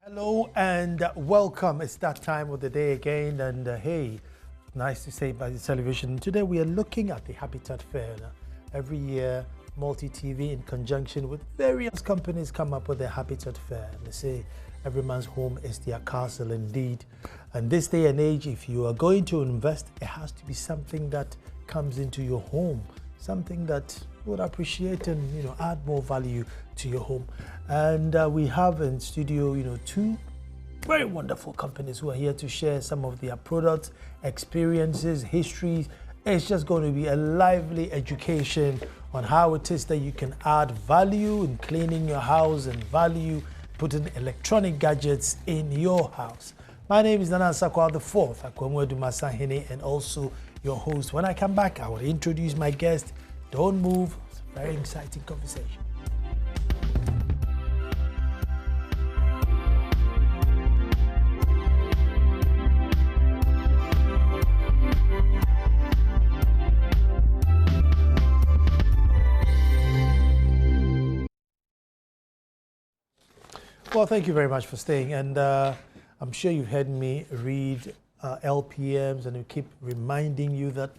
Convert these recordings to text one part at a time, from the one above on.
Hello and welcome. It's that time of the day again, and hey, nice to say by the television. Today we are looking at the Habitat Fair. Every year, Multi TV, in conjunction with various companies, come up with their Habitat Fair. And they say every man's home is their castle indeed. And this day and age, if you are going to invest, it has to be something that comes into your home, something that would appreciate and add more value to your home. And we have in studio two very wonderful companies who are here to share some of their products, experiences, histories. It's just going to be a lively education on how it is that you can add value in cleaning your house and value putting electronic gadgets in your house. My name is Nana Sakwa the Fourth, Akwemwedu Masahene, and also your host. When I come back, I will introduce my guest. Don't move. It's a very exciting conversation. Well, thank you very much for staying. And I'm sure you've heard me read LPMs, and we keep reminding you that,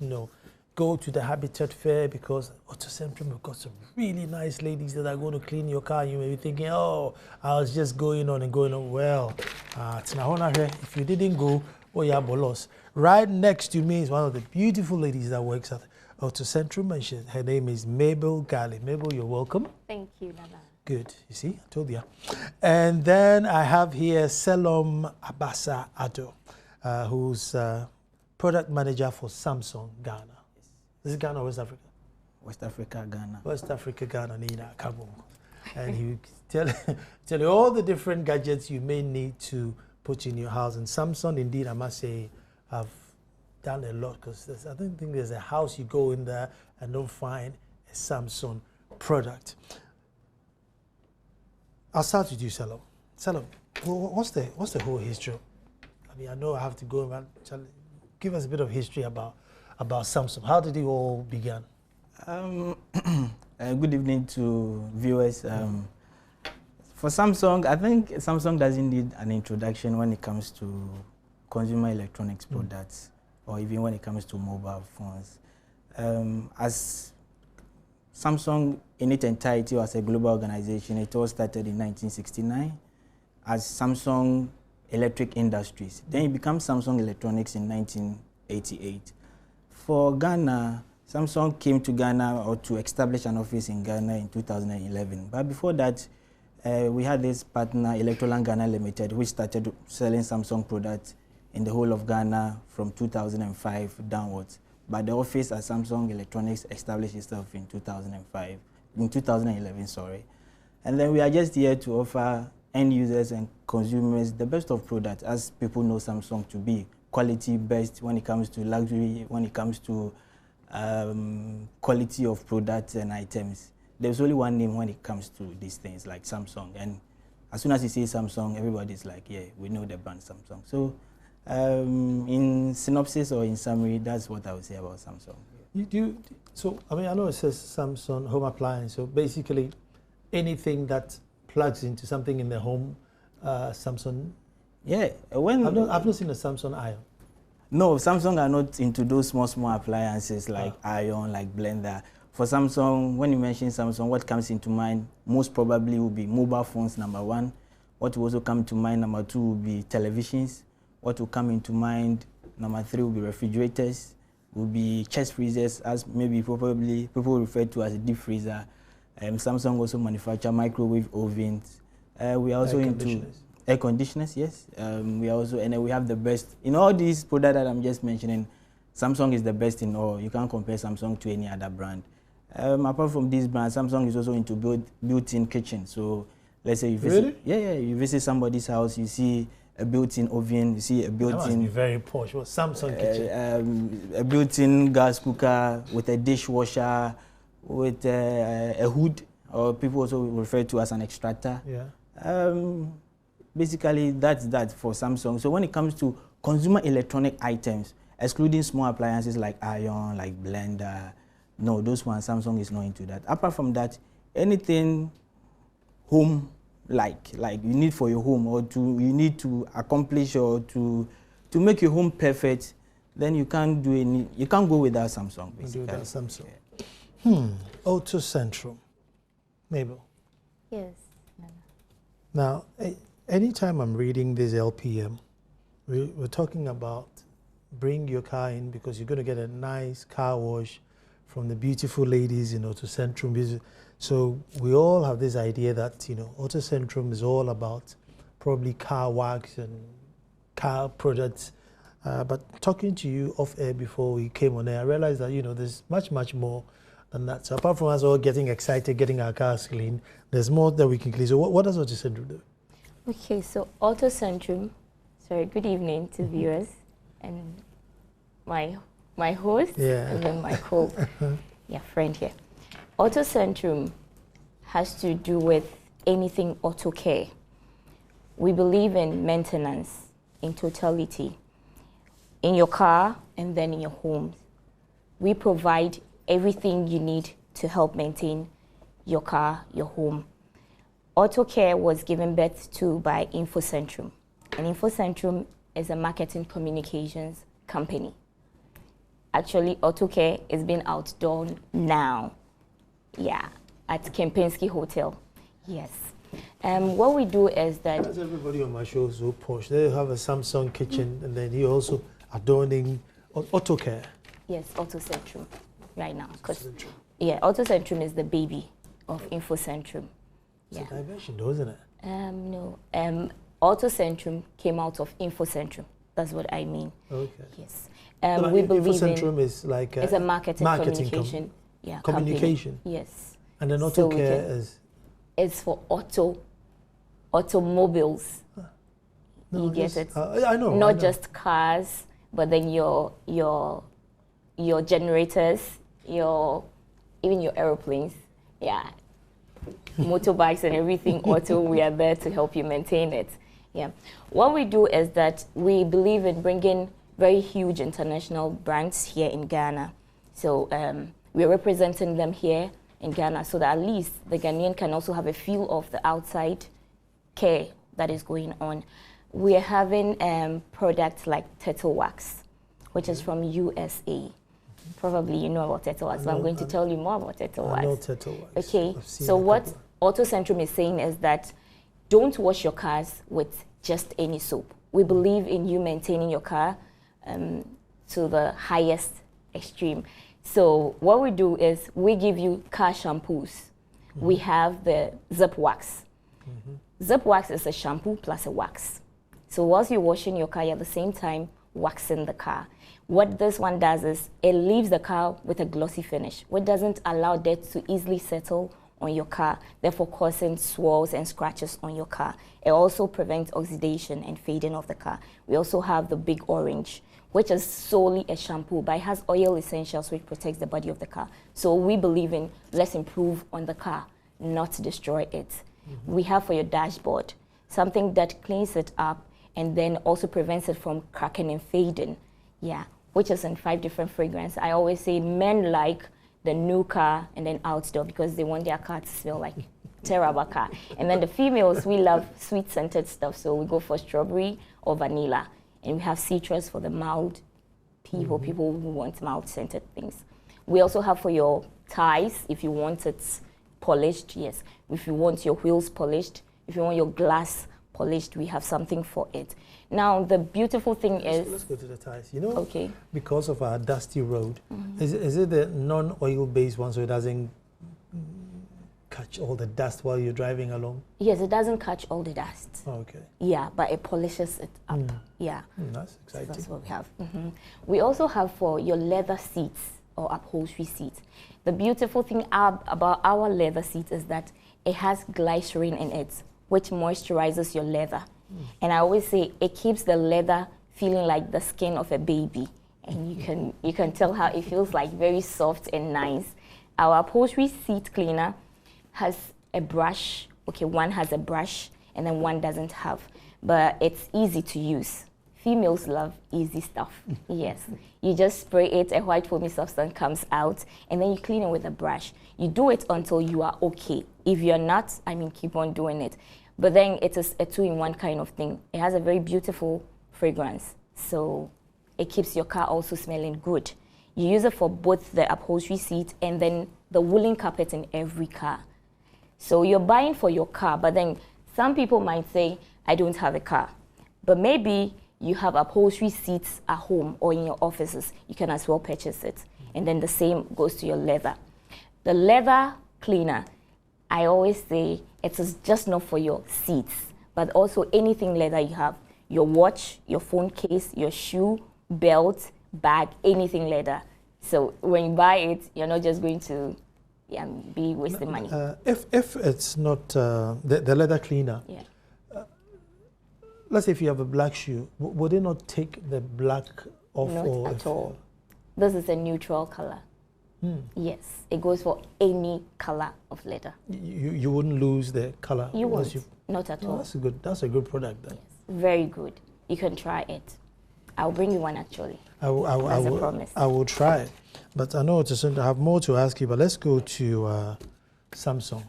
go to the Habitat Fair because Auto Centrum have got some really nice ladies that are going to clean your car. You may be thinking, oh, I was just going on and going on. Well, if you didn't go, oh yeah, bolos. Right next to me is one of the beautiful ladies that works at Auto Centrum, and her name is Mabel Gali. Mabel, you're welcome. Thank you, Nana. Good, you see, I told you. And then I have here Selom Abasa Ado, who's product manager for Samsung Ghana. This is Ghana or West Africa? West Africa, Ghana. West Africa, Ghana, Nina, Kabum. And he tell you all the different gadgets you may need to put in your house. And Samsung, indeed, I must say, have done a lot, because I don't think there's a house you go in there and don't find a Samsung product. I'll start with you, Selom. Selom, what's the whole history? I mean, I know I have to go around. Give us a bit of history about Samsung. How did it all begin? Good evening to viewers. For Samsung, I think Samsung doesn't need an introduction when it comes to consumer electronics products, or even when it comes to mobile phones. As Samsung in its entirety as a global organization, it all started in 1969 as Samsung Electric Industries. Then it became Samsung Electronics in 1988. For Ghana, Samsung came to Ghana or to establish an office in Ghana in 2011. But before that, we had this partner, Electroland Ghana Limited, which started selling Samsung products in the whole of Ghana from 2005 downwards. But the office at Samsung Electronics established itself in 2011, sorry. And then we are just here to offer end users and consumers the best of products, as people know Samsung to be quality best when it comes to luxury, when it comes to quality of products and items. There's only one name when it comes to these things, like Samsung. And as soon as you say Samsung, everybody's like, yeah, we know the brand Samsung. So in synopsis or in summary, that's what I would say about Samsung. So, I mean, I know it says Samsung home appliance. So basically, anything that plugs into something in the home, Samsung. Yeah, I've not seen a Samsung Ion. No, Samsung are not into those small appliances like Ion, like blender. For Samsung, when you mention Samsung, what comes into mind most probably will be mobile phones, number one. What will also come to mind, number two, will be televisions. What will come into mind, number three, will be refrigerators, will be chest freezers, as maybe probably people refer to as a deep freezer. Samsung also manufacture microwave ovens. We are also into air conditioners, yes. We are also, and then we have the best in all these products that I'm just mentioning. Samsung is the best in all. You can't compare Samsung to any other brand. Apart from this brand, Samsung is also into built-in kitchen. So let's say you visit, you visit somebody's house, you see a built-in oven, you see a built-in. That must be very posh. Well, Samsung kitchen. A built-in gas cooker with a dishwasher, with a hood, or people also refer to as an extractor. Yeah. Basically, that's that for Samsung. So when it comes to consumer electronic items, excluding small appliances like Ion, like blender, no, those ones, Samsung is not into that. Apart from that, anything home like you need for your home, or you need to accomplish, or to make your home perfect, then you can't go without Samsung, basically. Do without Samsung. Auto Centrum. Mabel. Yes. Now, anytime I'm reading this LPM, we're talking about bring your car in because you're going to get a nice car wash from the beautiful ladies in Auto Centrum. So we all have this idea that, Auto Centrum is all about probably car wax and car products. But talking to you off air before we came on air, I realized that, there's much, much more than that. So apart from us all getting excited, getting our cars clean, there's more that we can clean. So what does Auto Centrum do? Okay, so Auto Centrum, good evening to viewers and my host and then my friend here. Auto Centrum has to do with anything auto care. We believe in maintenance in totality, in your car and then in your home. We provide everything you need to help maintain your car, your home. Auto care was given birth to by InfoCentrum. And InfoCentrum is a marketing communications company. Actually, Auto care is being outdone now. Yeah, at Kempinski Hotel. Yes. What we do is that... As everybody on my show is so posh. They have a Samsung kitchen and then you also adorning Auto care. Yes, Auto Centrum right now. Auto Centrum is the baby of InfoCentrum. It's a diversion though, isn't it? No. Auto Centrum came out of InfoCentrum. That's what I mean. Okay. Yes. We believe InfoCentrum is like it's a marketing communication. Communication. Company. Yes. And then Auto care is? It's for automobiles. No, you get it? I know. Not just cars, but then your generators, even your aeroplanes. Yeah. Motorbikes and everything auto, we are there to help you maintain it. Yeah. What we do is that we believe in bringing very huge international brands here in Ghana. So we're representing them here in Ghana so that at least the Ghanaian can also have a feel of the outside care that is going on. We are having products like Turtle Wax, which is from USA. Probably you know about Turtle Wax, but I'm going to tell you more about Turtle Wax. I know Turtle Wax. Okay, so what Auto Centrum is saying is that don't wash your cars with just any soap. We believe in you maintaining your car to the highest extreme. So what we do is we give you car shampoos. We have the Zip Wax. Zip Wax is a shampoo plus a wax. So whilst you're washing your car, you're at the same time waxing the car. What this one does is it leaves the car with a glossy finish, which doesn't allow dirt to easily settle on your car, therefore causing swirls and scratches on your car. It also prevents oxidation and fading of the car. We also have the Big Orange, which is solely a shampoo, but it has oil essentials which protects the body of the car. So we believe in let's improve on the car, not destroy it. We have for your dashboard, something that cleans it up and then also prevents it from cracking and fading. Yeah, which is in 5 different fragrances. I always say men like the new car and then outdoor because they want their car to smell like terrible car. And then the females, we love sweet scented stuff, so we go for strawberry or vanilla. And we have citrus for the mild people, people who want mild scented things. We also have for your tires, if you want it polished, yes. If you want your wheels polished, if you want your glass polished, we have something for it. Now, the beautiful thing is... Let's go to the tires. Because of our dusty road, is it the non-oil based one so it doesn't catch all the dust while you're driving along? Yes, it doesn't catch all the dust. Okay. Yeah, but it polishes it up. Yeah. That's exciting. So that's what we have. We also have for your leather seats or upholstery seats. The beautiful thing about our leather seats is that it has glycerin in it, which moisturizes your leather. And I always say it keeps the leather feeling like the skin of a baby. And you can tell how it feels like very soft and nice. Our upholstery seat cleaner has a brush. Okay, one has a brush and then one doesn't have. But it's easy to use. Females love easy stuff. Yes. You just spray it, a white foamy substance comes out, and then you clean it with a brush. You do it until you are okay. If you're not, keep on doing it. But then it is a two-in-one kind of thing. It has a very beautiful fragrance, so it keeps your car also smelling good. You use it for both the upholstery seat and then the woolen carpet in every car. So you're buying for your car, but then some people might say, I don't have a car. But maybe you have upholstery seats at home or in your offices. You can as well purchase it. And then the same goes to your leather. The leather cleaner, I always say it is just not for your seats, but also anything leather you have. Your watch, your phone case, your shoe, belt, bag, anything leather. So when you buy it, you're not just going to be wasting money. If it's not the leather cleaner, let's say if you have a black shoe, would it not take the black off? Not at all. This is a neutral color. Yes, it goes for any color of leather. You wouldn't lose the color? You won't, not at all. That's a good product then. Yes, very good. You can try it. I'll bring you one actually. I will try it. But I know I have more to ask you, but let's go to Samsung.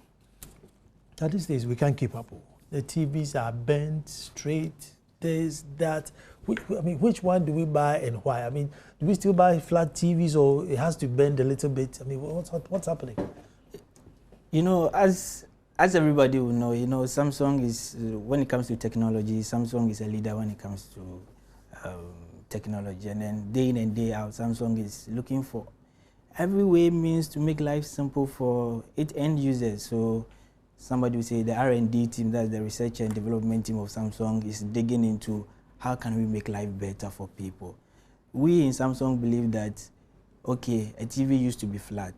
At these days, we can't keep up. The TVs are bent, straight, this, that. Which one do we buy and why? I mean, do we still buy flat TVs or it has to bend a little bit? I mean, what's happening? You know, as everybody will know, you know, Samsung is, when it comes to technology, Samsung is a leader when it comes to technology. And then day in and day out, Samsung is looking for every way means to make life simple for its end users. So somebody will say the R&D team, that's the research and development team of Samsung, is digging into how can we make life better for people. We in Samsung believe that, okay, a TV used to be flat,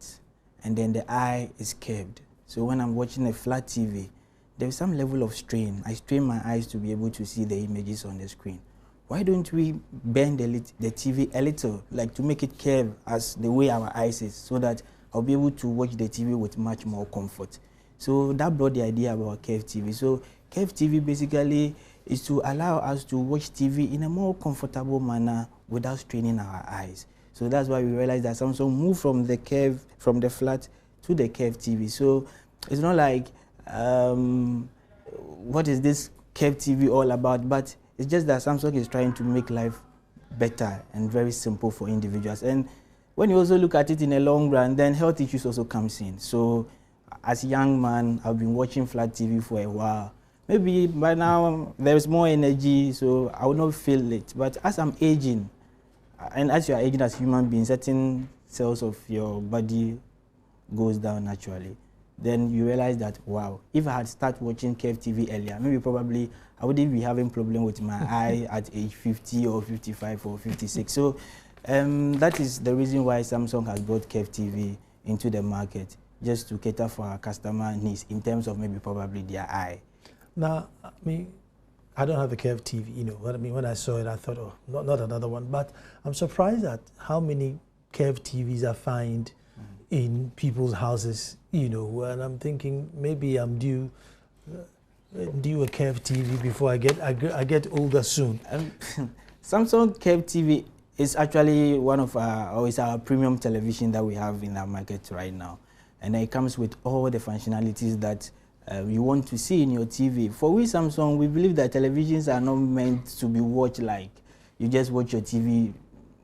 and then the eye is curved. So when I'm watching a flat TV, there's some level of strain. I strain my eyes to be able to see the images on the screen. Why don't we bend the TV a little, like to make it curve as the way our eyes is, so that I'll be able to watch the TV with much more comfort. So that brought the idea about curved TV. So curved TV basically is to allow us to watch TV in a more comfortable manner without straining our eyes. So that's why we realized that Samsung moved from the flat to the curved TV. So it's not like, what is this curved TV all about? But it's just that Samsung is trying to make life better and very simple for individuals. And when you also look at it in a long run, then health issues also comes in. So as a young man, I've been watching flat TV for a while. Maybe by now there's more energy, so I will not feel it. But as I'm aging, and as you are aging as a human being, certain cells of your body goes down naturally. Then you realize that, wow, if I had started watching curved TV earlier, maybe probably I wouldn't be having problem with my eye at age 50 or 55 or 56. So that is the reason why Samsung has brought curved TV into the market, just to cater for our customer needs in terms of maybe probably their eye. Now, I mean, I don't have a curved TV, you know. What I mean, when I saw it, I thought, oh, not another one. But I'm surprised at how many curved TVs I find in people's houses, you know. And I'm thinking maybe I'm due a curved TV before I get older soon. Samsung curved TV is actually one of our premium television that we have in our market right now, and it comes with all the functionalities that you want to see in your TV. For we Samsung, we believe that televisions are not meant to be watched like you just watch your TV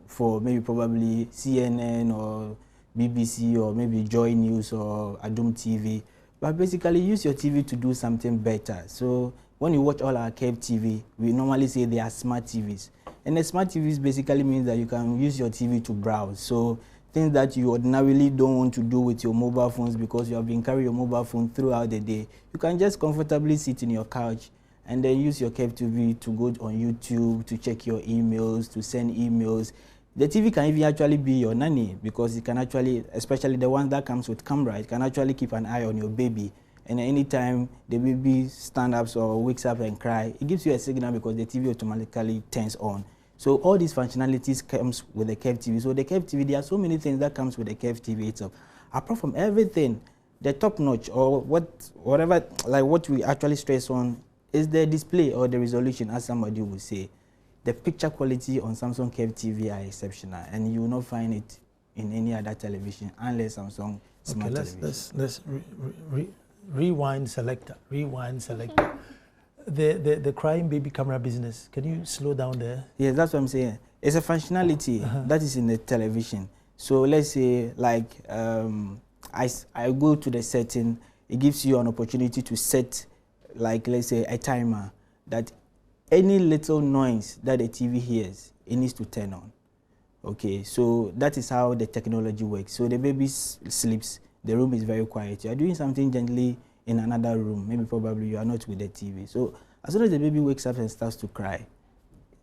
for maybe probably CNN or BBC or maybe Joy News or Adum TV, but basically use your TV to do something better. So when you watch all our curved TV, we normally say they are smart TVs. And the smart TVs basically means that you can use your TV to browse. So things that you ordinarily don't want to do with your mobile phones because you have been carrying your mobile phone throughout the day, you can just comfortably sit in your couch and then use your curved TV to go on YouTube, to check your emails, to send emails. The TV can even actually be your nanny because it can actually, especially the one that comes with camera, it can actually keep an eye on your baby. And anytime the baby stands up or wakes up and cries, it gives you a signal because the TV automatically turns on. So all these functionalities comes with the curved TV. So the curved TV, there are so many things that comes with the curved TV itself. Apart from everything, the top notch or whatever, like what we actually stress on is the display or the resolution, as somebody would say. The picture quality on Samsung curved TV are exceptional, and you will not find it in any other television unless Samsung smart television. rewind selector, rewind selector. The crying baby camera business, can you slow down there? Yeah, that's what I'm saying. It's a functionality that is in the television. So let's say like I go to the setting, it gives you an opportunity to set like let's say a timer that any little noise that the TV hears, it needs to turn on. Okay, so that is how the technology works. So the baby sleeps, the room is very quiet. You are doing something gently in another room, maybe probably you are not with the TV. So as soon as the baby wakes up and starts to cry,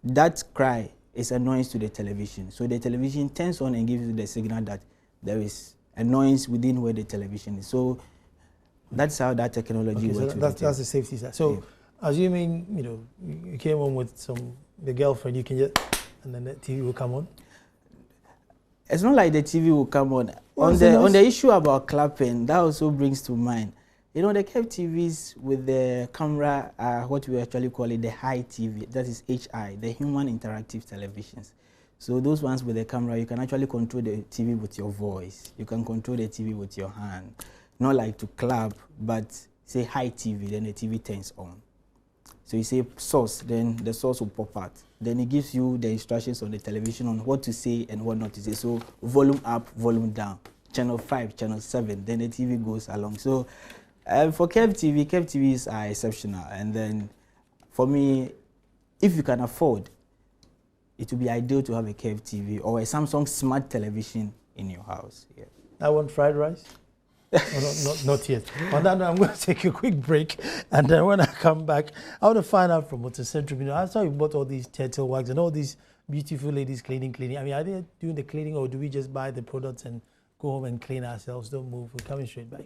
that cry is a noise to the television. So the television turns on and gives you the signal that there is a noise within where the television is. So that's how that technology works. So that's the safety side. So yeah. Assuming, you know, you came home with the girlfriend, you can just, and then the TV will come on? It's not like the TV will come on. On the issue about clapping, that also brings to mind, you know, the curved TVs with the camera are what we actually call it the high TV, that is HI, the human interactive televisions. So those ones with the camera, you can actually control the TV with your voice. You can control the TV with your hand. Not like to clap, but say high TV, then the TV turns on. So you say source, then the source will pop out. Then it gives you the instructions on the television on what to say and what not to say. So volume up, volume down, channel 5, channel 7, then the TV goes along. So for curved TVs are exceptional. And then for me, if you can afford, it would be ideal to have a curved TV or a Samsung smart television in your house. Yeah. I want fried rice. Oh, not yet. On that note, I'm going to take a quick break, and then when I come back, I want to find out from Auto Centrum. You know, I saw you bought all these turtle wax and all these beautiful ladies cleaning. I mean, are they doing the cleaning, or do we just buy the products and go home and clean ourselves? Don't move. We're coming straight back.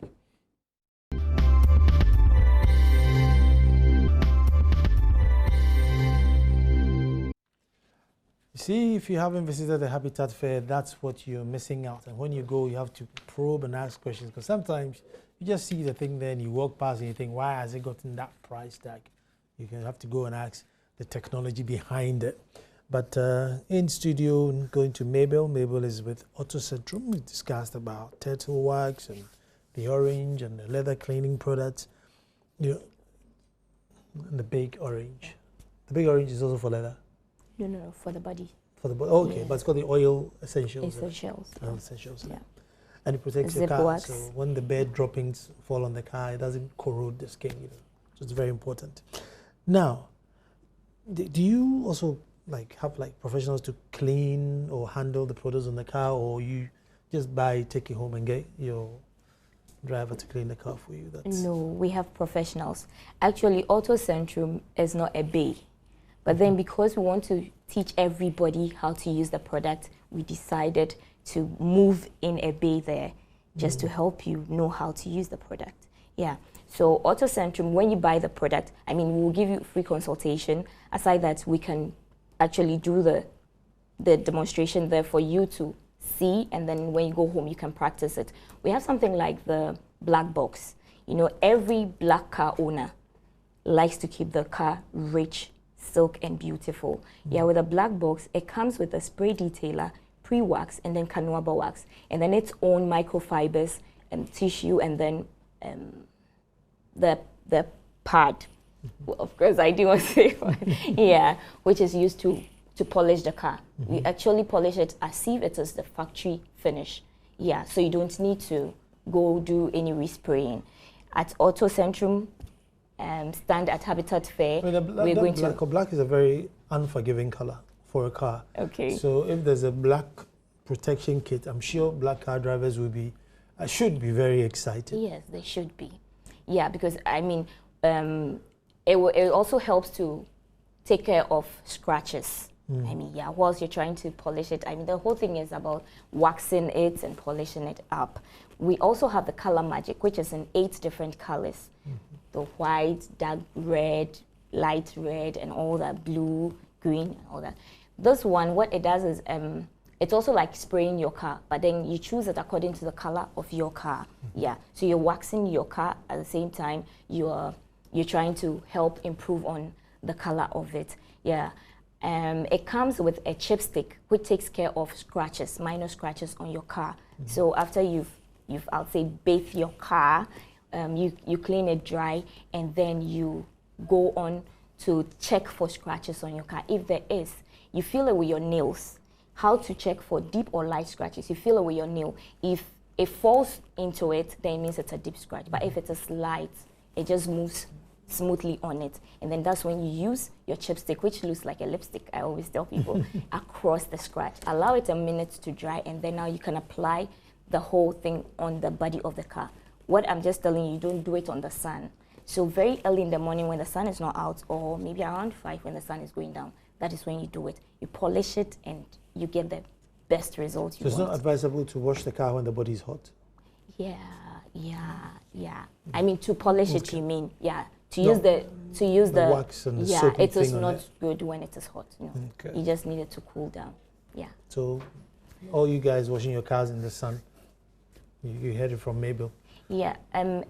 See, if you haven't visited the Habitat Fair, that's what you're missing out. And when you go, you have to probe and ask questions, because sometimes you just see the thing there and you walk past and you think, why has it gotten that price tag? You can have to go and ask the technology behind it. But in studio, going to Mabel. Mabel is with Auto Centrum. We discussed about turtle wax and the orange and the leather cleaning products. You know, and the big orange. The big orange is also for leather. No, for the body. For the body, okay, yeah. But it's got the oil essentials. Essentials. Oil essentials. Yeah. And it protects your car. So when the bed droppings fall on the car, it doesn't corrode the skin. You know, so it's very important. Now, do you also have professionals to clean or handle the products on the car, or you just take it home and get your driver to clean the car for you? No, we have professionals. Actually, Auto Centrum is not a bay. But then because we want to teach everybody how to use the product, we decided to move in a bay there just to help you know how to use the product. Yeah. So Auto Centrum, when you buy the product, I mean, we'll give you free consultation. Aside that, we can actually do the demonstration there for you to see, and then when you go home, you can practice it. We have something like the black box. You know, every black car owner likes to keep the car rich, silk and beautiful. Yeah, with a black box, it comes with a spray detailer, pre-wax, and then canoaba wax, and then its own microfibers and tissue, and then the pad. Of course, I do want to say, yeah, which is used to polish the car. We actually polish it as if it is the factory finish. Yeah, so you don't need to go do any respraying. At Auto Centrum, stand at Habitat Fair. I mean, black is a very unforgiving color for a car. Okay. So if there's a black protection kit, I'm sure black car drivers will should be very excited. Yes, they should be. Yeah, because I mean, it also helps to take care of scratches. I mean, yeah, whilst you're trying to polish it, I mean, the whole thing is about waxing it and polishing it up. We also have the Color Magic, which is in 8 different colors. The white, dark red, light red, and all that, blue, green, and all that. This one, what it does is, it's also like spraying your car, but then you choose it according to the color of your car. Yeah, so you're waxing your car at the same time you're trying to help improve on the color of it. Yeah. It comes with a chipstick which takes care of scratches, minor scratches on your car. So after you've I'll say bathe your car, you clean it dry, and then you go on to check for scratches on your car. If there is, you feel it with your nails. How to check for deep or light scratches? You feel it with your nail. If it falls into it, then it means it's a deep scratch. But if it is light, it just moves smoothly on it. And then that's when you use your chipstick, which looks like a lipstick, I always tell people, across the scratch. Allow it a minute to dry, and then now you can apply the whole thing on the body of the car. What I'm just telling you, don't do it on the sun. So very early in the morning when the sun is not out, or maybe around 5 when the sun is going down, that is when you do it. You polish it and you get the best results you want. So it's not advisable to wash the car when the body is hot? Yeah. I mean, to polish it, you mean, yeah. To use the wax and the soapy it is thing not on it. good when it is hot. No. Okay. You just need it to cool down. Yeah. So all you guys washing your cars in the sun, you heard it from Mabel. Yeah.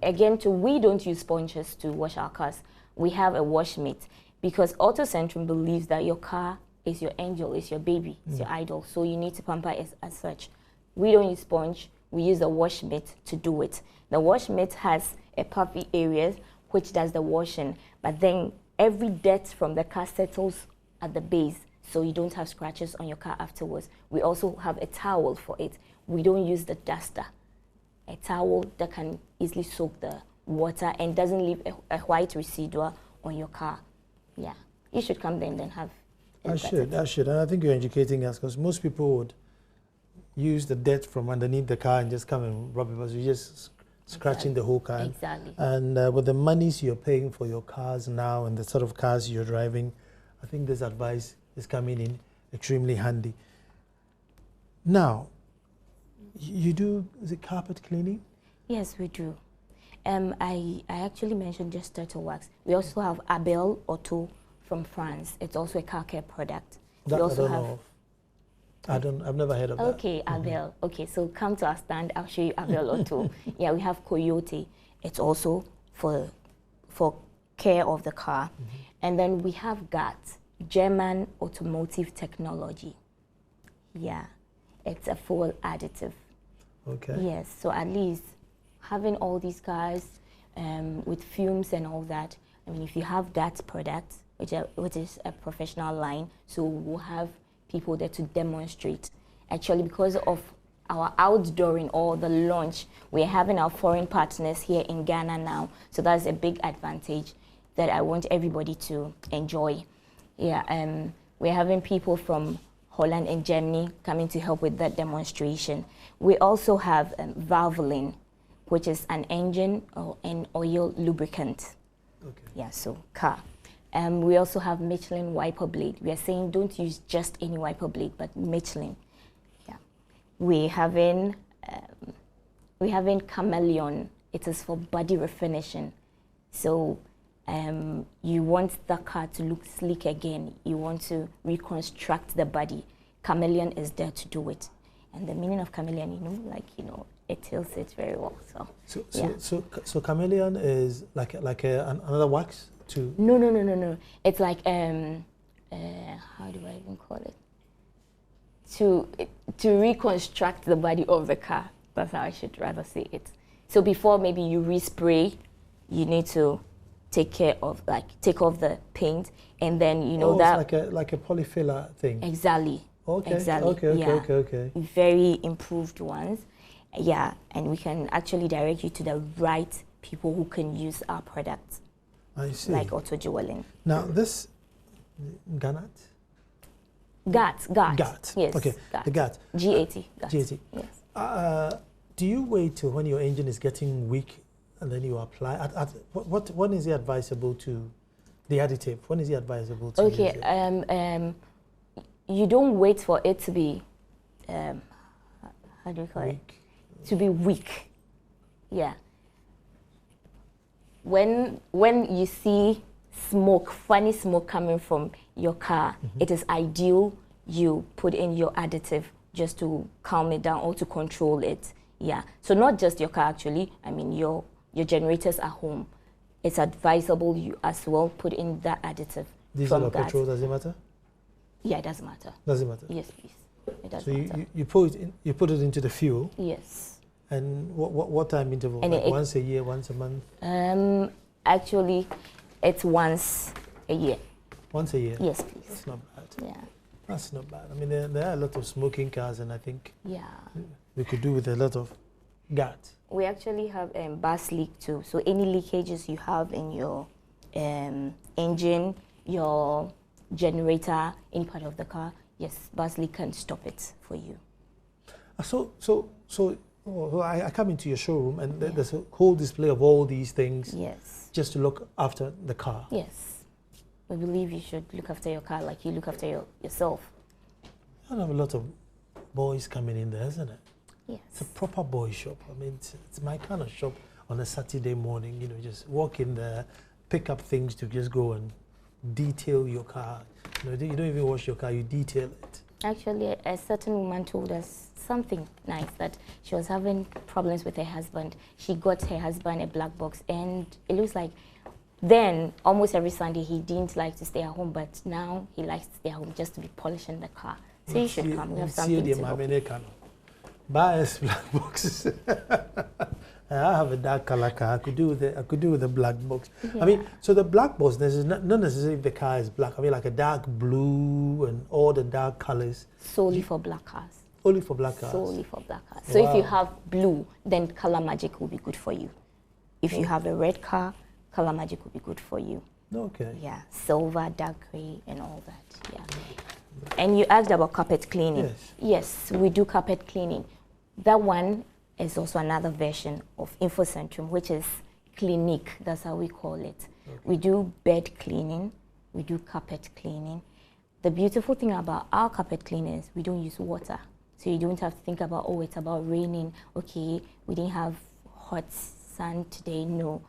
Again, we don't use sponges to wash our cars. We have a wash mate, because Auto Centrum believes that your car is your angel, is your baby, is your idol. So you need to pamper it as such. We don't use sponge. We use a wash mitt to do it. The wash mitt has a puffy area which does the washing, but then every dirt from the car settles at the base, so you don't have scratches on your car afterwards. We also have a towel for it. We don't use the duster. A towel that can easily soak the water and doesn't leave a white residue on your car. Yeah, you should come there and then have it. I should. And I think you're educating us, because most people would use the dirt from underneath the car and just come and rub it, but you're just scratching the whole car. Exactly. And with the monies you're paying for your cars now and the sort of cars you're driving, I think this advice is coming in extremely handy. Now, you do, is it carpet cleaning? Yes, we do. I actually mentioned just turtle wax. We also have Abel Auto from France. It's also a car care product. That we also I've never heard of that. Okay, Abel. Okay, so come to our stand. I'll show you Abel Auto. Yeah, we have Coyote. It's also for care of the car. And then we have GAT, German Automotive Technology. Yeah, it's a fuel additive. Okay. Yes, so at least having all these cars with fumes and all that, I mean, if you have that product, which is a professional line, so we'll have people there to demonstrate. Actually, because of our outdooring or the launch, we're having our foreign partners here in Ghana now, so that's a big advantage that I want everybody to enjoy. Yeah, we're having people from Holland and Germany coming to help with that demonstration. We also have Valvoline, which is an engine or an oil lubricant. Okay. Yeah, so car. We also have Michelin wiper blade. We are saying don't use just any wiper blade, but Michelin. Yeah. We're having Chameleon. It is for body refinishing. So you want the car to look sleek again. You want to reconstruct the body. Chameleon is there to do it. And the meaning of chameleon, it tells it very well. So chameleon is like another wax to? No. It's like how do I even call it? To reconstruct the body of the car. That's how I should rather say it. So before maybe you respray, you need to take off the paint, and then that it's like a polyfiller thing. Exactly. Okay. Exactly. Okay. Very improved ones. Yeah, and we can actually direct you to the right people who can use our products. I see. Like Auto Jewelling. Now this GAT. Yes. Okay. GAT. The GAT. G80. G80. Yes. Do you wait till when your engine is getting weak and then you apply? When is it advisable to the additive? When is it advisable to use it? You don't wait for it to be, how do you call it? To be weak. Yeah. When you see smoke, funny smoke coming from your car, it is ideal you put in your additive just to calm it down or to control it. Yeah. So not just your car actually. I mean your generators at home. It's advisable you as well put in that additive. Diesel or petrol, does it matter? Yeah, it doesn't matter. Does it matter? Yes, please. It does so matter. you put it into the fuel. Yes. And what time interval? And like once a year, once a month? Actually, it's once a year. Once a year? Yes, please. That's not bad. Yeah. That's not bad. I mean, there are a lot of smoking cars, and I think we could do with a lot of guards. We actually have bus leak too. So any leakages you have in your engine, your generator, any part of the car, yes, bus leak can stop it for you. I come into your showroom, and there's a whole display of all these things. Yes. Just to look after the car. Yes. We believe you should look after your car like you look after yourself. I have a lot of boys coming in there, isn't it? Yes. It's a proper boy shop. I mean, it's my kind of shop on a Saturday morning. You know, just walk in there, pick up things to just go and detail your car. You know, you don't even wash your car, you detail it. Actually, a certain woman told us something nice, that she was having problems with her husband. She got her husband a black box, and it looks like then almost every Sunday he didn't like to stay at home, but now he likes to stay at home just to be polishing the car. So you should come. We have something to help. Buy us black boxes. I have a dark color car. I could do with the black box. Yeah. I mean, so the black box, not necessarily if the car is black. I mean, like a dark blue and all the dark colors. Solely for black cars. Only for black cars. Solely for black cars. So if you have blue, then Color Magic will be good for you. If you have a red car, Color Magic will be good for you. Okay. Yeah, silver, dark gray, and all that. Yeah. And you asked about carpet cleaning. Yes. Yes, we do carpet cleaning. That one is also another version of InfoCentrum, which is Clinique. That's how we call it. Okay. We do bed cleaning. We do carpet cleaning. The beautiful thing about our carpet cleaning is we don't use water. So you don't have to think about, oh, it's about raining. Okay, we didn't have hot sun today. No.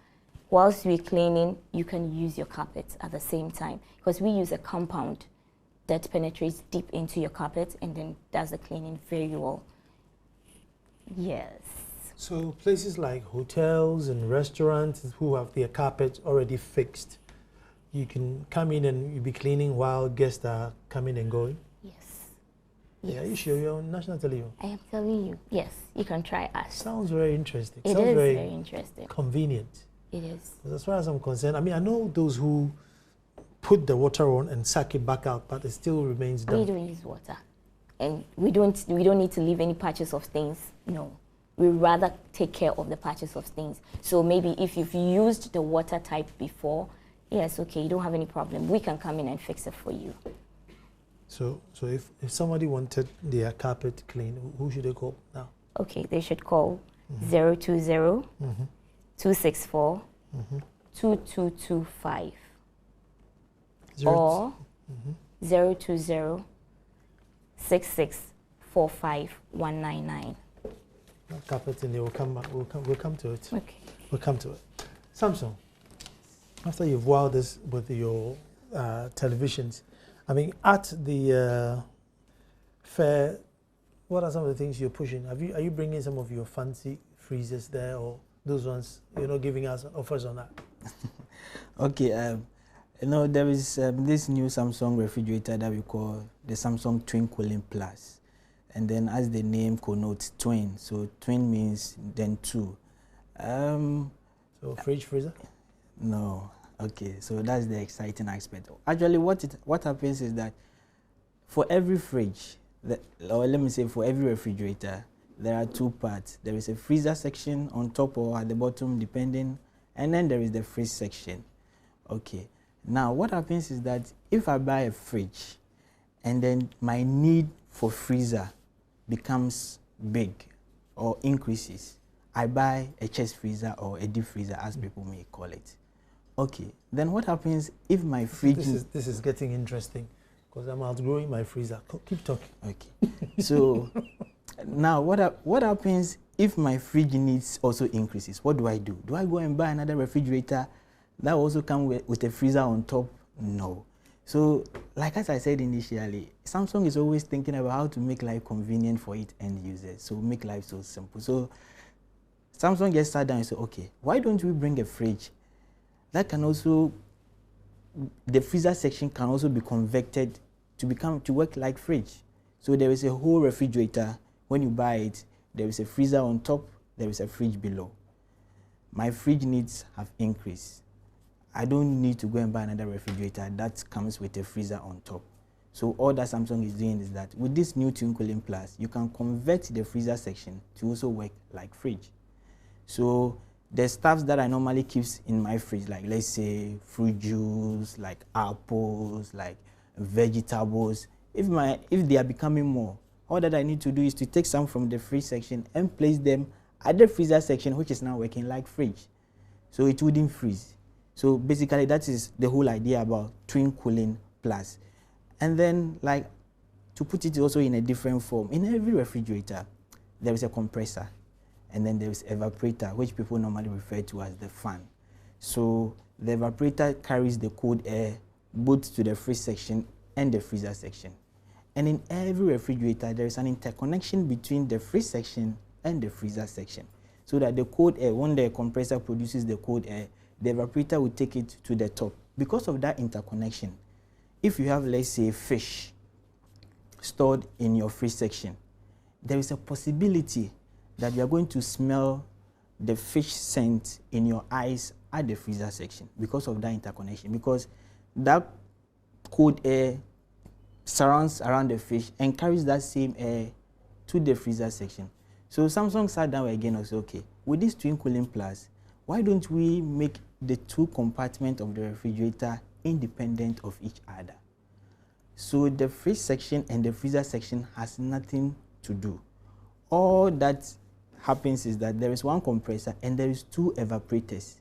Whilst we're cleaning, you can use your carpet at the same time, because we use a compound that penetrates deep into your carpet and then does the cleaning very well. Yes. So places like hotels and restaurants who have their carpet already fixed, you can come in and you'll be cleaning while guests are coming and going? Yes. Yeah, you sure you're on national television? I am telling you, yes, you can try us. Sounds very interesting. It Sounds is very interesting. Convenient. It is. As far as I'm concerned, I mean, I know those who put the water on and suck it back out, but it still remains damp. We don't use water, and we don't need to leave any patches of stains. No, we rather take care of the patches of stains. So maybe if you've used the water type before, yes, okay, you don't have any problem. We can come in and fix it for you. So if somebody wanted their carpet clean, who should they call now? Okay, they should call 020 264 2225 or 020 6645 199. Carpet, and they will come back. We'll come to it. Okay. We'll come to it. Samsung, after you've wowed us with your televisions, I mean, at the fair, what are some of the things you're pushing? Are you bringing some of your fancy freezers there, or those ones you're not giving us offers on that? Okay, you know, there is this new Samsung refrigerator that we call the Samsung Twin Cooling Plus. And then as the name connotes, twin. So twin means then two. So fridge freezer? No. Okay, so that's the exciting aspect. Actually, what happens is that for every fridge, or let me say for every refrigerator, there are two parts. There is a freezer section on top or at the bottom, depending, and then there is the fridge section. Okay. Now, what happens is that if I buy a fridge and then my need for freezer becomes big or increases, I buy a chest freezer or a deep freezer, as people may call it. Okay, then what happens if my fridge... This is getting interesting, because I'm outgrowing my freezer. Keep talking. Okay, so now what happens if my fridge needs also increases? What do? Do I go and buy another refrigerator that also comes with a freezer on top? No. So, like as I said initially, Samsung is always thinking about how to make life convenient for its end users, so make life so simple. So, Samsung just sat down and said, okay, why don't we bring a fridge that can also, the freezer section can also be converted to work like fridge. So there is a whole refrigerator. When you buy it, there is a freezer on top there is a fridge below. My fridge needs have increased. I don't need to go and buy another refrigerator that comes with a freezer on top. So all that Samsung is doing is that with this new Twin Cooling Plus, you can convert the freezer section to also work like fridge. So the stuffs that I normally keep in my fridge, like let's say fruit juice, like apples, like vegetables, if they are becoming more, all that I need to do is to take some from the fridge section and place them at the freezer section, which is now working like fridge. So it wouldn't freeze. So basically that is the whole idea about Twin Cooling Plus. And then, like, to put it also in a different form, in every refrigerator, there is a compressor, and then there is evaporator, which people normally refer to as the fan. So the evaporator carries the cold air both to the fridge section and the freezer section. And in every refrigerator, there is an interconnection between the fridge section and the freezer section, so that the cold air, when the compressor produces the cold air, the evaporator will take it to the top. Because of that interconnection, if you have, let's say, fish stored in your fridge section, there is a possibility that you are going to smell the fish scent in your eyes at the freezer section because of that interconnection, because that cold air surrounds around the fish and carries that same air to the freezer section. So Samsung sat down again and said, okay, with this Twin Cooling Plus, why don't we make the two compartments of the refrigerator independent of each other? So the fridge section and the freezer section has nothing to do. All that happens is that there is one compressor and there is two evaporators.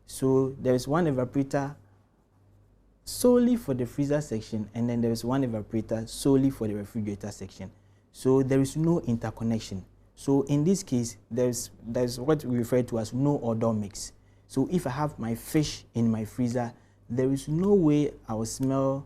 So there is one evaporator solely for the freezer section, and then there is one evaporator solely for the refrigerator section. So there is no interconnection. So in this case, there's what we refer to as no odor mix. So if I have my fish in my freezer, there is no way I will smell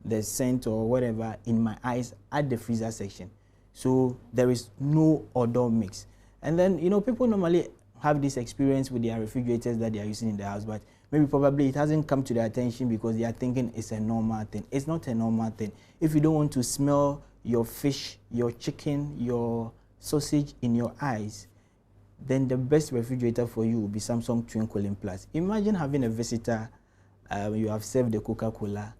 the scent or whatever in my eyes at the freezer section. So there is no odor mix. And then, you know, people normally have this experience with their refrigerators that they are using in the house, but maybe probably it hasn't come to their attention because they are thinking it's a normal thing. It's not a normal thing. If you don't want to smell your fish, your chicken, your sausage in your eyes, then the best refrigerator for you will be Samsung Twin Cooling Plus. Imagine having a visitor, you have served the Coca-Cola,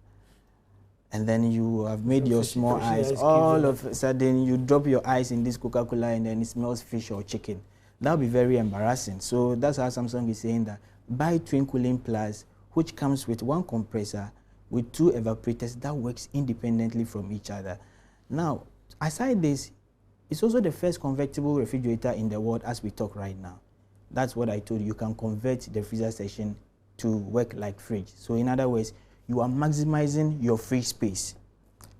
and then you have made your small eyes. All of a sudden, you drop your eyes in this Coca-Cola and then it smells fish or chicken. That would be very embarrassing. So that's how Samsung is saying that buy Twin Cooling Plus, which comes with one compressor with two evaporators that works independently from each other. Now, aside this, it's also the first convertible refrigerator in the world as we talk right now. That's what I told you. You can convert the freezer section to work like fridge. So in other words, you are maximizing your fridge space.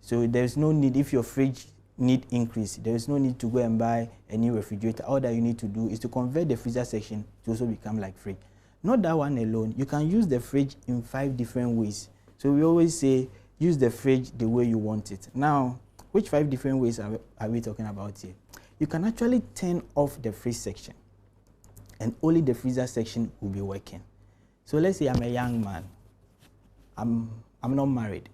So there's no need, if your fridge need increase, there is no need to go and buy a new refrigerator. All that you need to do is to convert the freezer section to also become like fridge. Not that one alone. You can use the fridge in 5 different ways. So we always say, use the fridge the way you want it. Now, which 5 different ways are we talking about here? You can actually turn off the fridge section and only the freezer section will be working. So let's say I'm a young man. I'm not married.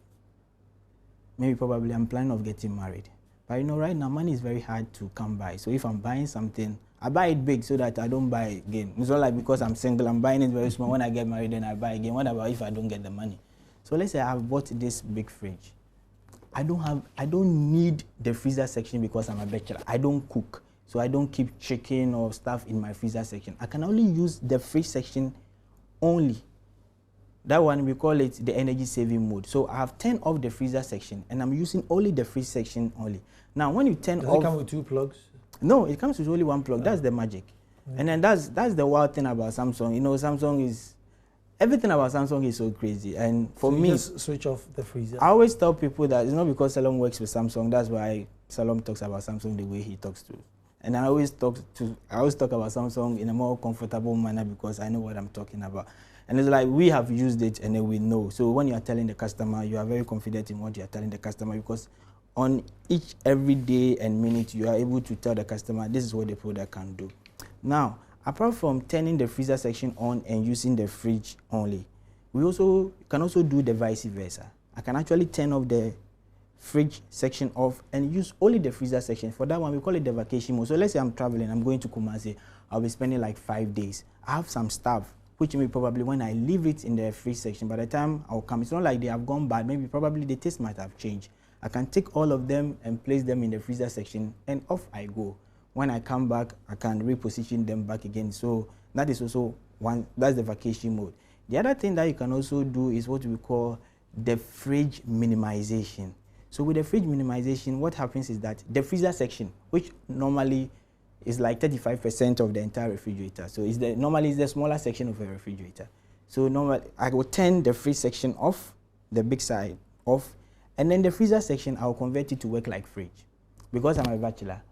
Maybe probably I'm planning of getting married. But you know, right now money is very hard to come by. So if I'm buying something, I buy it big so that I don't buy again. It's not like because I'm single, I'm buying it very small. When I get married, then I buy again. What about if I don't get the money? So let's say I've bought this big fridge. I don't need the freezer section because I'm a bachelor. I don't cook, so I don't keep chicken or stuff in my freezer section. I can only use the fridge section only. That one, we call it the energy saving mode. So I have turned off the freezer section and I'm using only the fridge section only. Now when you turn off... Does it come with 2 plugs? No, it comes with only 1 plug. That's the magic. And then that's the wild thing about Samsung. You know, Samsung is... Everything about Samsung is so crazy. And for me... just switch off the freezer? I always tell people that it's not because Salom works with Samsung. That's why Salom talks about Samsung the way he talks to. And I always talk about Samsung in a more comfortable manner because I know what I'm talking about. And it's like we have used it and then we know. So when you are telling the customer, you are very confident in what you are telling the customer because on each every day and minute, you are able to tell the customer this is what the product can do. Now, apart from turning the freezer section on and using the fridge only, we can also do the vice versa. I can actually turn off the fridge section off and use only the freezer section. For that one, we call it the vacation mode. So let's say I'm traveling, I'm going to Kumasi, I'll be spending like 5 days. I have some stuff, which may probably when I leave it in the fridge section, by the time I'll come, it's not like they have gone bad, maybe probably the taste might have changed. I can take all of them and place them in the freezer section and off I go. When I come back, I can reposition them back again. So that is also one, that's the vacation mode. The other thing that you can also do is what we call the fridge minimization. So with the fridge minimization, what happens is that the freezer section, which normally is like 35% of the entire refrigerator. So normally it's the smaller section of a refrigerator. So normally I will turn the fridge section off, the big side off, and then the freezer section, I'll convert it to work like fridge. Because I'm a bachelor,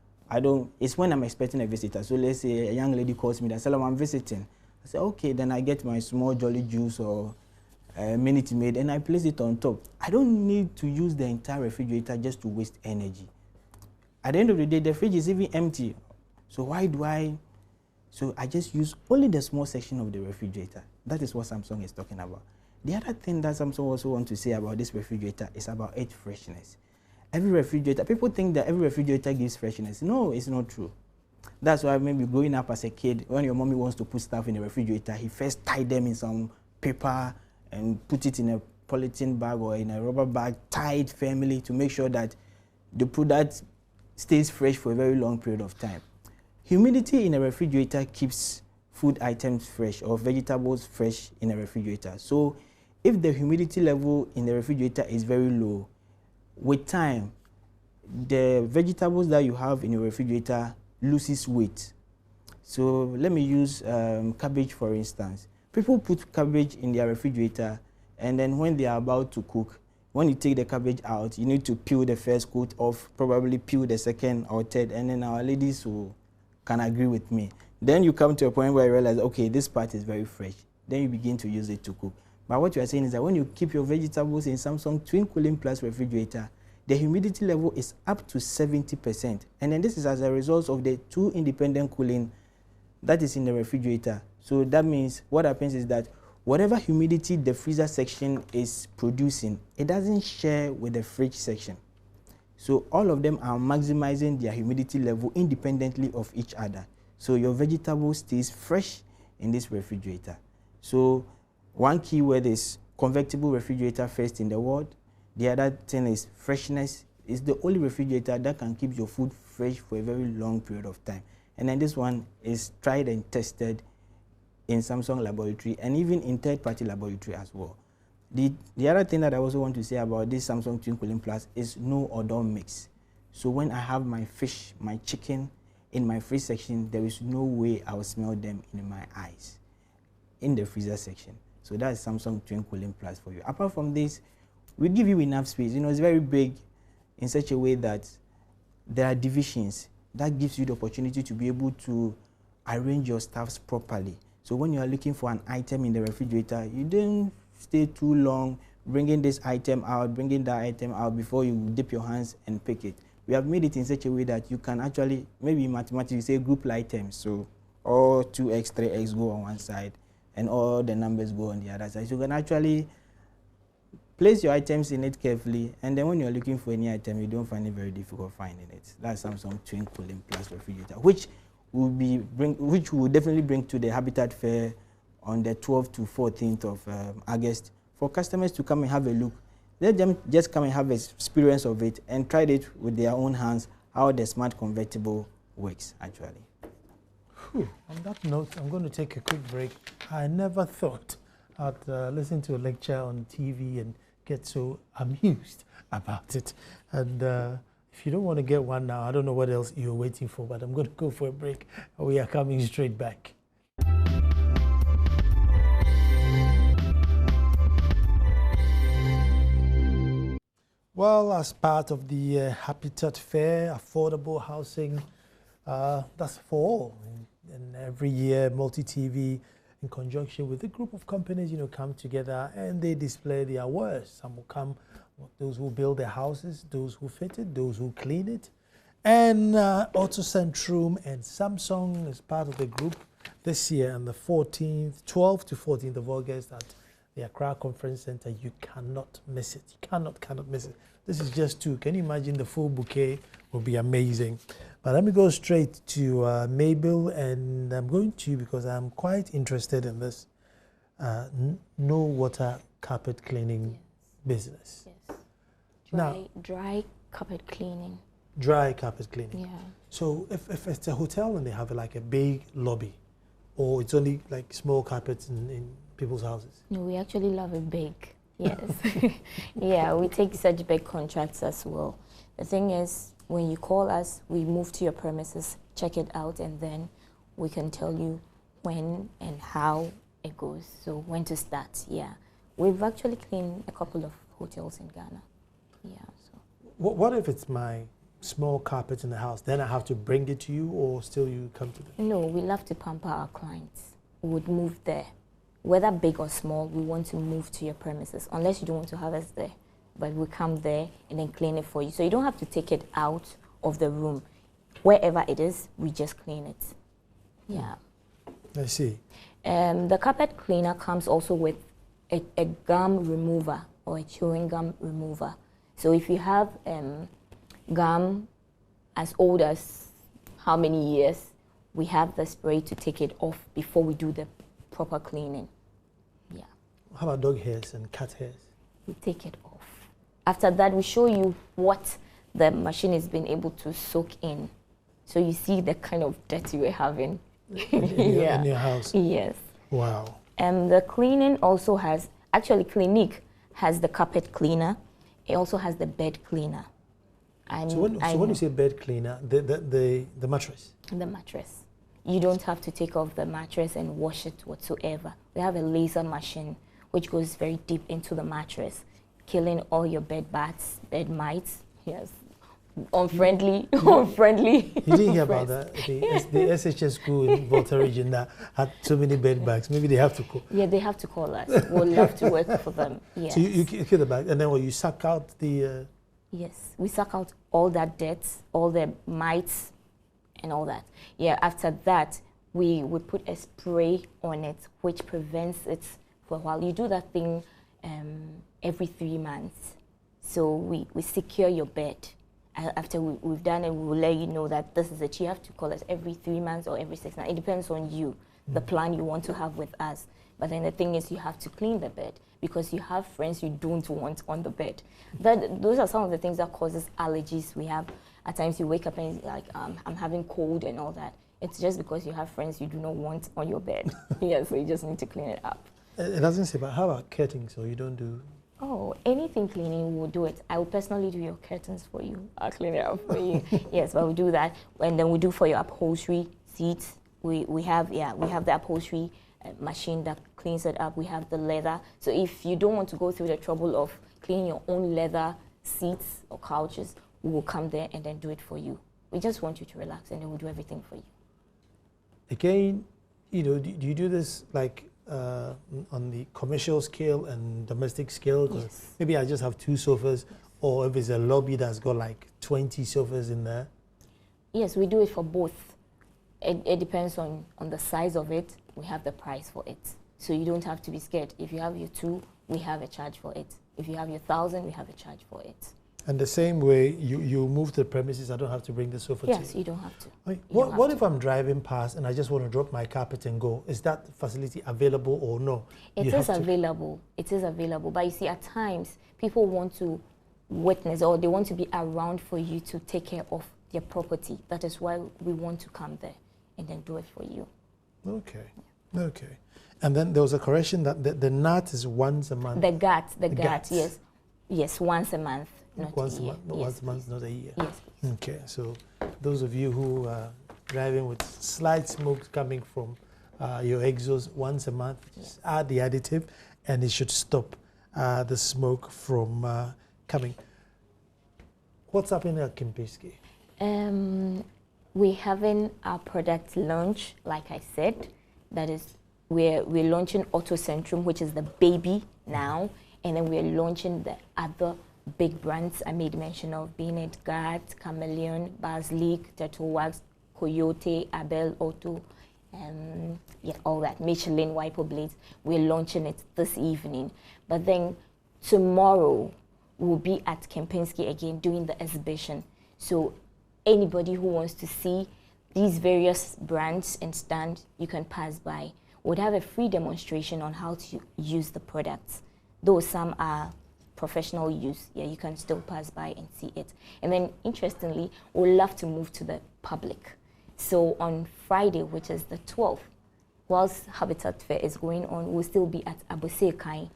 it's when I'm expecting a visitor. So let's say a young lady calls me, that I'm visiting. I say, okay, then I get my small Jolly Juice or Minute Maid and I place it on top. I don't need to use the entire refrigerator just to waste energy. At the end of the day, the fridge is even empty. So so I just use only the small section of the refrigerator. That is what Samsung is talking about. The other thing that Samsung also wants to say about this refrigerator is about its freshness. Every refrigerator, people think that every refrigerator gives freshness. No, it's not true. That's why maybe growing up as a kid, when your mommy wants to put stuff in the refrigerator, he first tied them in some paper and put it in a polythene bag or in a rubber bag, tied firmly to make sure that the product stays fresh for a very long period of time. Humidity in a refrigerator keeps food items fresh or vegetables fresh in a refrigerator. So if the humidity level in the refrigerator is very low, with time, the vegetables that you have in your refrigerator loses weight. So let me use cabbage for instance. People put cabbage in their refrigerator and then when they are about to cook, when you take the cabbage out, you need to peel the first coat off, probably peel the second or third, and then our ladies can agree with me. Then you come to a point where you realize, okay, this part is very fresh. Then you begin to use it to cook. But what you are saying is that when you keep your vegetables in Samsung Twin Cooling Plus refrigerator, the humidity level is up to 70%. And then this is as a result of the 2 independent cooling that is in the refrigerator. So that means what happens is that whatever humidity the freezer section is producing, it doesn't share with the fridge section. So all of them are maximizing their humidity level independently of each other. So your vegetable stays fresh in this refrigerator. So one key word is convertible refrigerator first in the world. The other thing is freshness. It's the only refrigerator that can keep your food fresh for a very long period of time. And then this one is tried and tested in Samsung laboratory and even in third-party laboratory as well. The other thing that I also want to say about this Samsung Twin Cooling Plus is no odor mix. So when I have my fish, my chicken in my fridge section, there is no way I will smell them in my eyes in the freezer section. So that's Samsung Twin Cooling Plus for you. Apart from this, we give you enough space. You know, it's very big in such a way that there are divisions. That gives you the opportunity to be able to arrange your stuffs properly. So when you are looking for an item in the refrigerator, you don't stay too long bringing this item out, bringing that item out before you dip your hands and pick it. We have made it in such a way that you can actually, maybe in mathematics, you say group items. So all 2x, 3x go on one side and all the numbers go on the other side. So you can actually place your items in it carefully, and then when you're looking for any item, you don't find it very difficult finding it. That's Samsung Twin Cooling Plus refrigerator, which will definitely bring to the Habitat Fair on the 12th to 14th of August for customers to come and have a look. Let them just come and have an experience of it and try it with their own hands, how the smart convertible works actually. Whew. On that note, I'm going to take a quick break. I never thought I'd listen to a lecture on TV and get so amused about it. And if you don't want to get one now, I don't know what else you're waiting for, but I'm going to go for a break. We are coming straight back. Well, as part of the Habitat Fair, affordable housing, that's for all. And every year, Multi-TV, in conjunction with a group of companies, come together and they display their wares. Some will come, those who build their houses, those who fit it, those who clean it. And Autocentrum and Samsung is part of the group this year on the 12th to 14th of August at the Accra Conference Center. You cannot miss it. You cannot miss it. This is just two. Can you imagine the full bouquet? Will be amazing. But let me go straight to Mabel, and I'm going to, because I'm quite interested in this, no water carpet cleaning business. Yes. Dry carpet cleaning. Dry carpet cleaning. Yeah. So if it's a hotel and they have like a big lobby, or it's only like small carpets in people's houses? No, we actually love it big. Yes. Yeah, we take such big contracts as well. The thing is, when you call us, we move to your premises, check it out, and then we can tell you when and how it goes. So when to start, yeah. We've actually cleaned a couple of hotels in Ghana. Yeah. So. What if it's my small carpet in the house? Then I have to bring it to you, or still you come to them? No, we love to pamper our clients. We would move there. Whether big or small, we want to move to your premises, unless you don't want to have us there. But we come there and then clean it for you. So you don't have to take it out of the room. Wherever it is, we just clean it. Yeah. I see. The carpet cleaner comes also with a gum remover or a chewing gum remover. So if you have gum as old as how many years, we have the spray to take it off before we do the proper cleaning. Yeah. How about dog hairs and cat hairs? We take it off. After that, we show you what the machine has been able to soak in. So you see the kind of dirt we're having in your house. Yes. Wow. The cleaning also has, actually Clinique has the carpet cleaner. It also has the bed cleaner. So when you say bed cleaner, the mattress? The mattress. You don't have to take off the mattress and wash it whatsoever. We have a laser machine which goes very deep into the mattress, killing all your bed bats, bed mites. Yes. Unfriendly. You didn't hear about that? The SHS school in Volta region that had so many bed bugs. Maybe they have to call. Yeah, they have to call us. We'll love to work for them. Yes. So you kill the bag, and then you suck out the... Yes, we suck out all that dirt, all the mites, and all that. Yeah, after that, we put a spray on it, which prevents it for a while. You do that thing every 3 months. So we secure your bed. After we've done it, we will let you know that this is it. You have to call us every 3 months or every 6 months. It depends on you, the plan you want to have with us. But then the thing is, you have to clean the bed because you have friends you don't want on the bed. Those are some of the things that causes allergies. We have, at times you wake up and like, I'm having cold and all that. It's just because you have friends you do not want on your bed. Yeah, so you just need to clean it up. It doesn't say, but how about curtains? So you don't do... Oh, anything cleaning, we will do it. I will personally do your curtains for you. I'll clean it up for you. Yes, but we do that. And then we do for your upholstery seats. We have the upholstery machine that cleans it up. We have the leather. So if you don't want to go through the trouble of cleaning your own leather seats or couches, we will come there and then do it for you. We just want you to relax, and then we'll do everything for you. Again, do you do this like on the commercial scale and domestic scale? Yes. Maybe I just have 2 sofas, or if it's a lobby that's got like 20 sofas in there. Yes, we do it for both. It depends on the size of it. We have the price for it. So you don't have to be scared. If you have your 2, we have a charge for it. If you have your 1,000, we have a charge for it. And the same way, you move to the premises, I don't have to bring the sofa to you? Yes, you don't have to. What if I'm driving past and I just want to drop my carpet and go? Is that facility available or no? It is available. It is available. But you see, at times, people want to witness or they want to be around for you to take care of their property. That is why we want to come there and then do it for you. Okay. Yeah. Okay. And then there was a correction that the NAT is once a month. The GAT, yes. Yes, once a month. Once a month, not a year. Yes. Okay, so those of you who are driving with slight smoke coming from your exhaust once a month, just add the additive and it should stop the smoke from coming. What's happening at Kimpiski? We're having our product launch, like I said. That is, we're launching Auto Centrum, which is the baby now, and then we're launching the other big brands I made mention of, being it GAT, Chameleon, Basilic, Turtle Wax, Coyote, Abel, Auto, yeah, all that. Michelin wiper blades. We're launching it this evening. But then tomorrow, we'll be at Kempinski again doing the exhibition. So anybody who wants to see these various brands and stand, you can pass by. We'll have a free demonstration on how to use the products. Though some are professional use, yeah, you can still pass by and see it. And then interestingly, we'd love to move to the public. So on Friday, which is the 12th, whilst Habitat Fair is going on, we'll still be at Abosekai.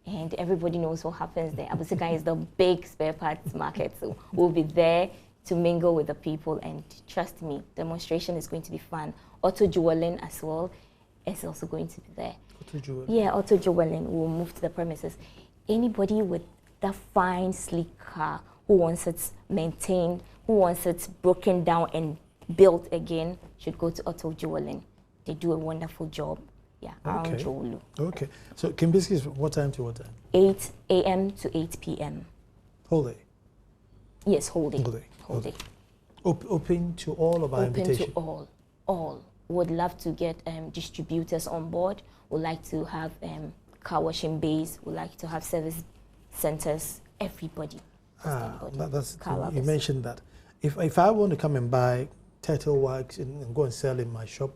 And everybody knows what happens there. Abosekai is the big spare parts market. So we'll be there to mingle with the people. And trust me, demonstration is going to be fun. Auto Jewelin as well is also going to be there. Auto Jewelin? Yeah, Auto Jewelin will move to the premises. Anybody with that fine, sleek car who wants it maintained, who wants it broken down and built again, should go to Auto Jewelin. They do a wonderful job. Yeah, around Jowolu. Okay. So Kempinski is what time to what time? 8 a.m. to 8 p.m. Whole day? Yes, whole day. Whole day. Whole day. Open to all of our invitation? Open to all. Would love to get distributors on board. Would like to have car washing bays. Would like to have service centers. Everybody. That's you mentioned that. If I want to come and buy turtle wax and go and sell in my shop,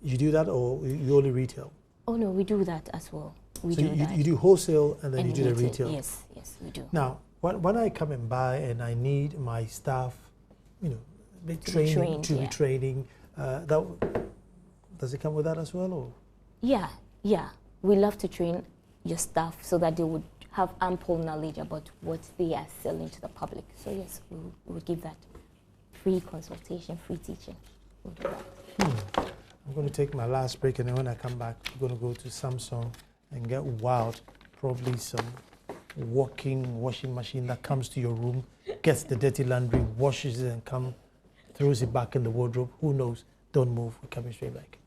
you do that, or you only retail? Oh no, we do that as well. You do wholesale and then and you do the retail? Yes, we do. Now, when I come and buy and I need my staff, they to be training, does it come with that as well? Or? Yeah. We love to train your staff so that they would have ample knowledge about what they are selling to the public. So yes, we would give that free consultation, free teaching. We'll do that. I'm going to take my last break, and then when I come back, I'm going to go to Samsung and get wild, probably some walking washing machine that comes to your room, gets the dirty laundry, washes it, and throws it back in the wardrobe. Who knows? Don't move. We're coming straight back.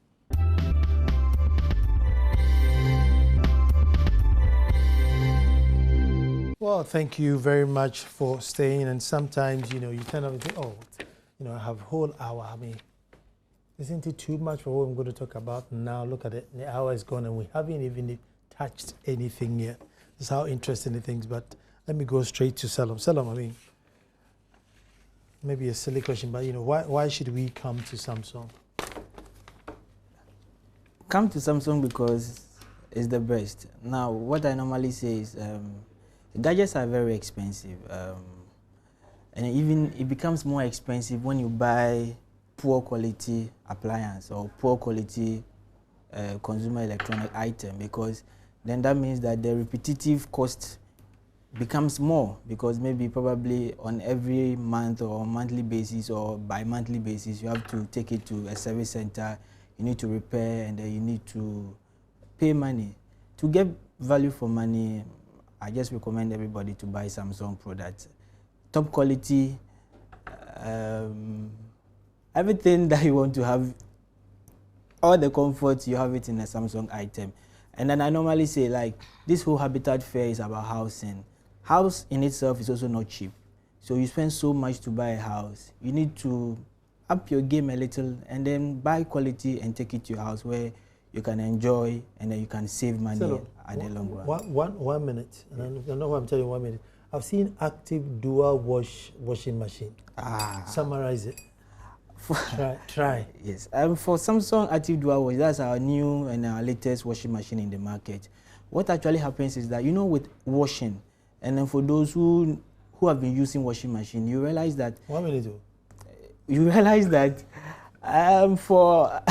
Well, thank you very much for staying. And sometimes, you kind of think, I have a whole hour. I mean, isn't it too much for what I'm going to talk about? Now look at it. The hour is gone and we haven't even touched anything yet. That's how interesting the things. But let me go straight to Salom. Salom, I mean, maybe a silly question, but why should we come to Samsung? Come to Samsung because it's the best. Now, what I normally say is gadgets are very expensive. And even it becomes more expensive when you buy poor quality appliance or poor quality consumer electronic item, because then that means that the repetitive cost becomes more, because probably on every month or monthly basis or bi-monthly basis you have to take it to a service center, you need to repair, and then you need to pay money. To get value for money, I just recommend everybody to buy Samsung products. Top quality, everything that you want to have, all the comforts, you have it in a Samsung item. And then I normally say, like, this whole Habitat Fair is about housing. House in itself is also not cheap. So you spend so much to buy a house. You need to up your game a little and then buy quality and take it to your house where you can enjoy and then you can save money at the long run. 1 minute. And I know what I'm telling you, 1 minute. I've seen active dual washing machine. Summarize it. Try. Yes. For Samsung Active Dual Wash, that's our new and our latest washing machine in the market. What actually happens is that, with washing, and then for those who have been using washing machine, you realize that... 1 minute. You realize that for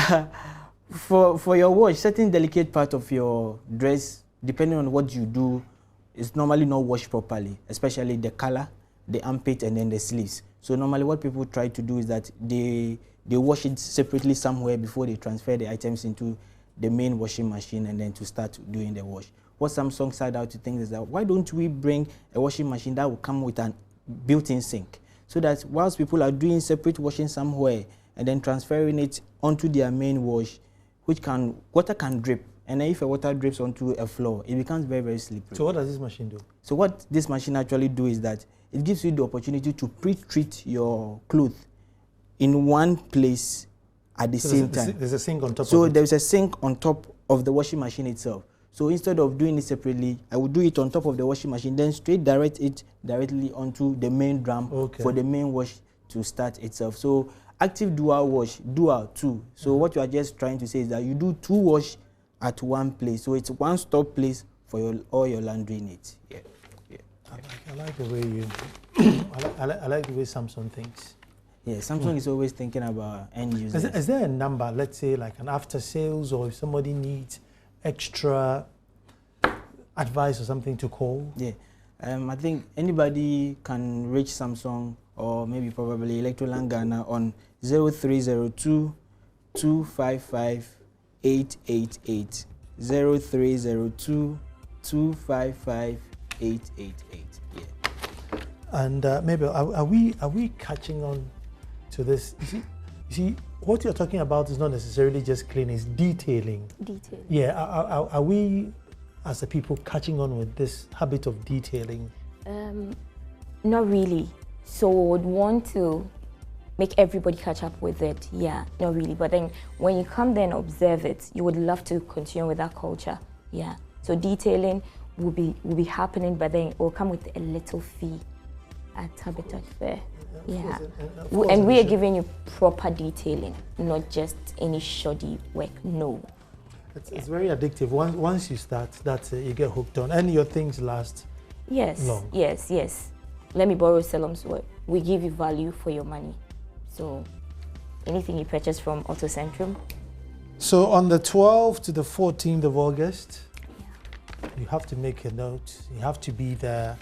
your wash, certain delicate part of your dress, depending on what you do, is normally not washed properly, especially the collar, the armpit, and then the sleeves. So normally what people try to do is that they wash it separately somewhere before they transfer the items into the main washing machine and then to start doing the wash. What Samsung started out to think is that, why don't we bring a washing machine that will come with a built-in sink, so that whilst people are doing separate washing somewhere and then transferring it onto their main wash, water can drip, and then if a water drips onto a floor, it becomes very, very slippery. So what does this machine do? So what this machine actually do is that it gives you the opportunity to pre-treat your clothes in one place at the same time. There's a sink on top of it. So there's a sink on top of the washing machine itself. So instead of doing it separately, I would do it on top of the washing machine, then direct it directly onto the main drum for the main wash to start itself. So active dual wash, dual two. So what you are just trying to say is that you do 2 wash at one place. So it's one stop place for all your laundry needs. Yeah. I like the way you, I like the way Samsung thinks. Yeah, Samsung is always thinking about end users. Is there a number, let's say like an after sales, or if somebody needs extra advice or something to call? Yeah, I think anybody can reach Samsung or maybe probably Electroland Ghana on 0302 255 888. 0302 255 888. Yeah. And maybe are we catching on to this? You see, what you're talking about is not necessarily just cleaning, it's detailing. Detailing. Yeah, are we as a people catching on with this habit of detailing? Not really. So would want to make everybody catch up with it. Yeah, not really. But then when you come there and observe it, you would love to continue with that culture. Yeah. So detailing will be happening, but then it will come with a little fee at Habitat Fair. Yeah. And we are giving you proper detailing, not just any shoddy work. No. It's very addictive. Once you start, that's it. You get hooked on, and your things last. Yes. Long. Yes. Let me borrow Selim's word. We give you value for your money. So anything you purchase from Auto Centrum. So on the 12th to the 14th of August, you have to make a note. You have to be there.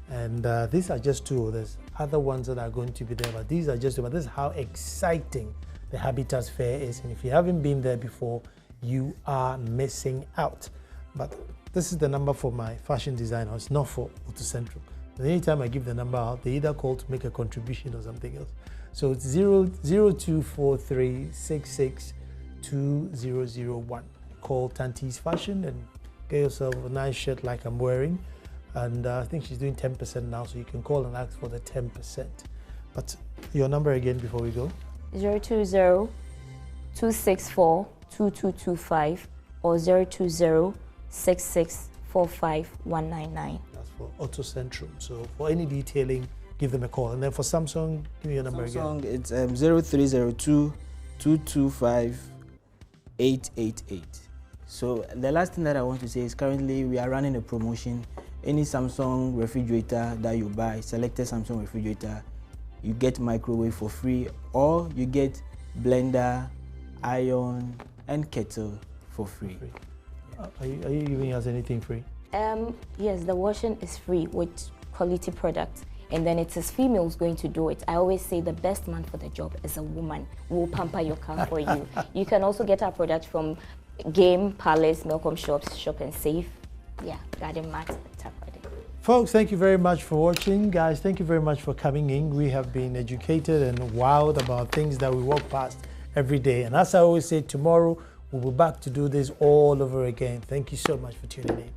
And these are just 2. There's other ones that are going to be there, but these are just 2. But this is how exciting the Habitat Fair is. And if you haven't been there before, you are missing out. But this is the number for my fashion designer. It's not for Auto Centrum. But anytime I give the number out, they either call to make a contribution or something else. So it's 0243662001. Call Tanti's Fashion and get yourself a nice shirt like I'm wearing. And I think she's doing 10% now, so you can call and ask for the 10%. But your number again before we go? 020-264-2225 or 020-6645-199. That's for Auto Centrum. So for any detailing, give them a call. And then for Samsung, give me your number Samsung, again. it's 0302 225 888. So the last thing that I want to say is currently we are running a promotion. Any Samsung refrigerator that you buy, selected Samsung refrigerator, you get microwave for free, or you get blender, iron, and kettle for free. Are you giving us anything free? Yes, the washing is free with quality products. And then it's as females going to do it. I always say the best man for the job is a woman who will pamper your car for you. You can also get our product from Game, Palace, Milcom Shops, Shop and Save. Yeah, Garden Mat, Takrade. Folks, thank you very much for watching. Guys, thank you very much for coming in. We have been educated and wowed about things that we walk past every day. And as I always say, tomorrow we'll be back to do this all over again. Thank you so much for tuning in.